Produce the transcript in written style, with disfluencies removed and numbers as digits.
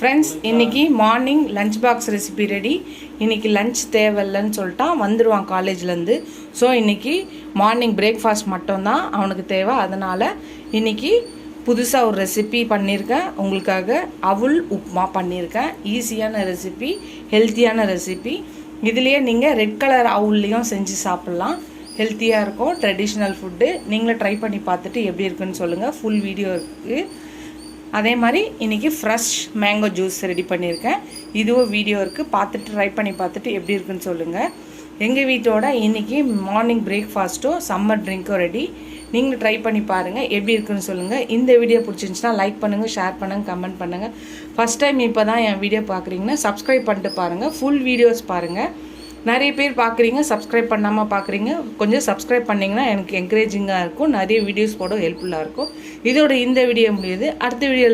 Friends, இன்றைக்கி morning lunch box recipe ready. இன்றைக்கி lunch தேவையில்லைன்னு சொல்லிட்டான், வந்துடுவான் காலேஜ்லேருந்து. ஸோ இன்றைக்கி மார்னிங் பிரேக்ஃபாஸ்ட் மட்டும்தான் அவனுக்கு தேவை. அதனால் இன்றைக்கி புதுசாக ஒரு ரெசிபி பண்ணியிருக்கேன் உங்களுக்காக. அவுல் உப்புமா பண்ணியிருக்கேன். ஈஸியான ரெசிபி, ஹெல்த்தியான ரெசிபி. இதுலேயே நீங்கள் ரெட் கலர் அவுல்லையும் செஞ்சு சாப்பிட்லாம். ஹெல்த்தியாக இருக்கும், ட்ரெடிஷ்னல் ஃபுட்டு. நீங்களே ட்ரை பண்ணி பார்த்துட்டு எப்படி இருக்குன்னு சொல்லுங்கள். ஃபுல் வீடியோ இருக்குது. அதே மாதிரி இன்றைக்கி ஃப்ரெஷ் மேங்கோ ஜூஸ் ரெடி பண்ணியிருக்கேன். இதுவும் வீடியோ இருக்குது, பார்த்துட்டு ட்ரை பண்ணி பார்த்துட்டு எப்படி இருக்குன்னு சொல்லுங்கள். எங்கள் வீட்டோட இன்றைக்கி மார்னிங் பிரேக்ஃபாஸ்ட்டும் சம்மர் ட்ரிங்க்கும் ரெடி. நீங்களும் ட்ரை பண்ணி பாருங்கள், எப்படி இருக்குன்னு சொல்லுங்கள். இந்த வீடியோ பிடிச்சிருந்துச்சுன்னா லைக் பண்ணுங்கள், ஷேர் பண்ணுங்கள், கமெண்ட் பண்ணுங்கள். ஃபஸ்ட் டைம் இப்போ தான் என் வீடியோ பார்க்குறீங்கன்னா சப்ஸ்கிரைப் பண்ணிட்டு பாருங்கள். ஃபுல் வீடியோஸ் பாருங்கள். நிறைய பேர் பார்க்குறீங்க, சப்ஸ்கிரைப் பண்ணாமல் பார்க்குறீங்க. கொஞ்சம் சப்ஸ்கிரைப் பண்ணிங்கன்னா எனக்கு என்கரேஜிங்காக இருக்கும். நிறைய வீடியோஸ் போட ஹெல்ப்ஃபுல்லாக இருக்கும். இதோட இந்த வீடியோ முடியுது. அடுத்த வீடியோவில்